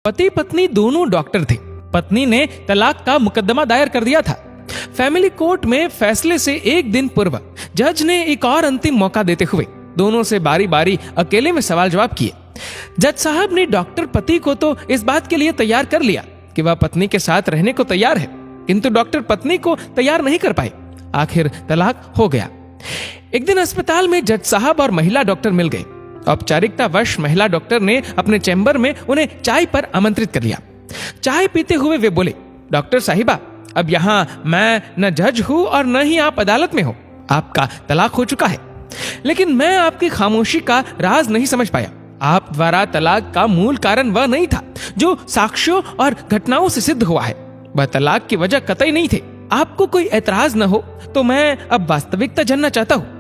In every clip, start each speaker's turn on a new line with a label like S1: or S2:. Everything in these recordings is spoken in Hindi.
S1: पति पत्नी दोनों डॉक्टर थे। पत्नी ने तलाक का मुकदमा दायर कर दिया था। फैमिली कोर्ट में फैसले से एक दिन पूर्व जज ने एक और अंतिम मौका देते हुए दोनों से बारी बारी अकेले में सवाल जवाब किए। जज साहब ने डॉक्टर पति को तो इस बात के लिए तैयार कर लिया कि वह पत्नी के साथ रहने को तैयार है, किंतु डॉक्टर पत्नी को तैयार नहीं कर पाए। आखिर तलाक हो गया। एक दिन अस्पताल में जज साहब और महिला डॉक्टर मिल गए। औपचारिकतावश महिला डॉक्टर ने अपने चैम्बर में उन्हें चाय पर आमंत्रित कर लिया। चाय पीते हुए वे बोले, डॉक्टर साहिबा, अब यहाँ मैं न जज हूं और न ही आप अदालत में हो। आपका तलाक हो चुका है, लेकिन मैं आपकी खामोशी का राज नहीं समझ पाया। आप द्वारा तलाक का मूल कारण वह नहीं था जो साक्ष्यों और घटनाओं से सिद्ध हुआ है। वह तलाक की वजह कतई नहीं थे। आपको कोई एतराज न हो तो मैं अब वास्तविकता जानना चाहता हूँ।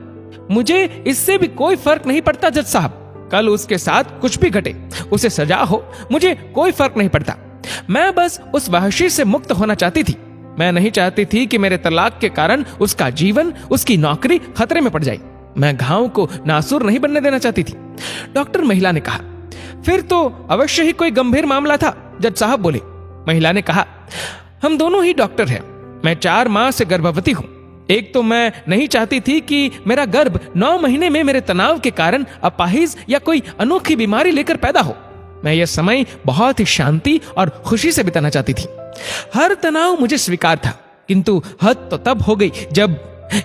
S1: मुझे इससे भी कोई फर्क नहीं पड़ता जज साहब, कल उसके साथ कुछ भी घटे, उसे सजा हो, मुझे कोई फर्क नहीं पड़ता। मैं बस उस वहशी से मुक्त होना चाहती थी। मैं नहीं चाहती थी कि मेरे तलाक के कारण उसका जीवन, उसकी नौकरी खतरे में पड़ जाए। मैं घाव को नासूर नहीं बनने देना चाहती थी। डॉक्टर महिला ने कहा, फिर तो अवश्य ही कोई गंभीर मामला था। जज साहब बोले। महिला ने कहा, हम दोनों ही डॉक्टर हैं। मैं 4 माह से गर्भवती हूँ। एक तो मैं नहीं चाहती थी कि मेरा गर्भ 9 महीने में मेरे तनाव के कारण अपाहिज या कोई अनोखी बीमारी लेकर पैदा हो। मैं यह समय बहुत ही शांति और खुशी से बिताना चाहती थी। हर तनाव मुझे स्वीकार था, किंतु हद तो तब हो गई जब।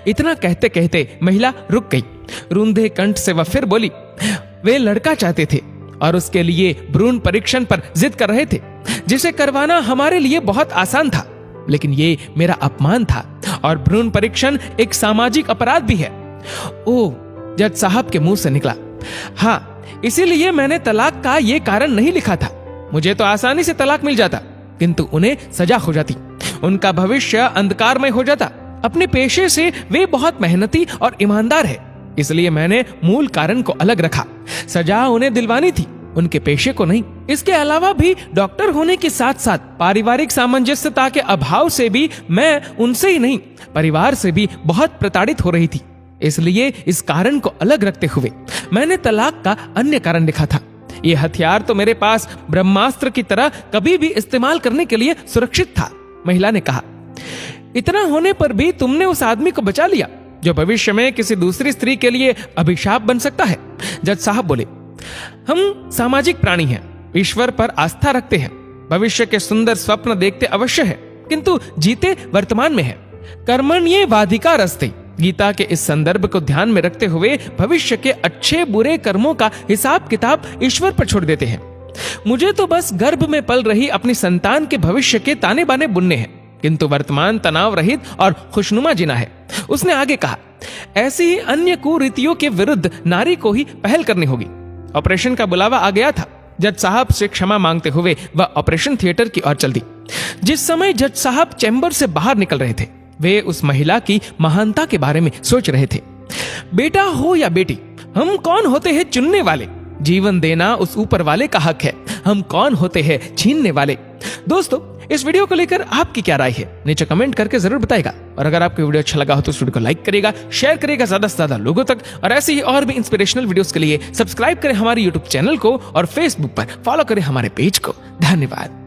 S1: इतना कहते कहते महिला रुक गई। रूंधे कंठ से वह फिर बोली, वे लड़का चाहते थे और उसके लिए भ्रूण परीक्षण पर जिद कर रहे थे, जिसे करवाना हमारे लिए बहुत आसान था, लेकिन ये मेरा अपमान था और भ्रूण परीक्षण एक सामाजिक अपराध भी है। ओह, जज साहब के मुंह से निकला, हाँ, इसीलिए मैंने तलाक का ये कारण नहीं लिखा था। मुझे तो आसानी से तलाक मिल जाता, किंतु उन्हें सजा हो जाती, उनका भविष्य अंधकारमय हो जाता। अपने पेशे से वे बहुत मेहनती और ईमानदार है, इसलिए मैंने मूल कारण को अलग रखा। सजा उन्हें दिलवानी थी, उनके पेशे को नहीं। इसके अलावा भी डॉक्टर होने के साथ साथ पारिवारिक सामंजस्यता के अभाव से भी मैं उनसे ही नहीं, परिवार से भी बहुत प्रताड़ित हो रही थी। इसलिए इस कारण को अलग रखते हुए मैंने तलाक का अन्य कारण लिखा था। ये हथियार तो मेरे पास ब्रह्मास्त्र की तरह कभी भी इस्तेमाल करने के लिए सुरक्षित था। महिला ने कहा, इतना होने पर भी तुमने उस आदमी को बचा लिया जो भविष्य में किसी दूसरी स्त्री के लिए अभिशाप बन सकता है। जज साहब बोले, हम सामाजिक प्राणी हैं, ईश्वर पर आस्था रखते हैं, भविष्य के सुंदर स्वप्न देखते अवश्य है, किंतु जीते वर्तमान में है। कर्मण्येवाधिकारस्ते, गीता के इस संदर्भ को ध्यान में रखते हुए भविष्य के अच्छे बुरे कर्मों का हिसाब किताब ईश्वर पर छोड़ देते हैं। मुझे तो बस गर्भ में पल रही अपनी संतान के भविष्य के ताने बाने बुनने हैं, किंतु वर्तमान तनाव रहित और खुशनुमा जीना है। उसने आगे कहा, ऐसी ही अन्य कुरीतियों के विरुद्ध नारी को ही पहल करनी होगी। ऑपरेशन का बुलावा आ गया था। जज साहब से क्षमा मांगते हुए वह ऑपरेशन थिएटर की ओर चल दी। जिस समय जज साहब चैम्बर से बाहर निकल रहे थे, वे उस महिला की महानता के बारे में सोच रहे थे। बेटा हो या बेटी, हम कौन होते हैं चुनने वाले? जीवन देना उस ऊपर वाले का हक है, हम कौन होते हैं छीनने वाले? दोस्तों, इस वीडियो को लेकर आपकी क्या राय है, नीचे कमेंट करके जरूर बताएगा। और अगर आपको वीडियो अच्छा लगा हो तो इस वीडियो को लाइक करेगा, शेयर करेगा ज्यादा से ज्यादा लोगों तक। और ऐसे ही और भी इंस्पिरेशनल वीडियोस के लिए सब्सक्राइब करें हमारे यूट्यूब चैनल को और फेसबुक पर फॉलो करें हमारे पेज को। धन्यवाद।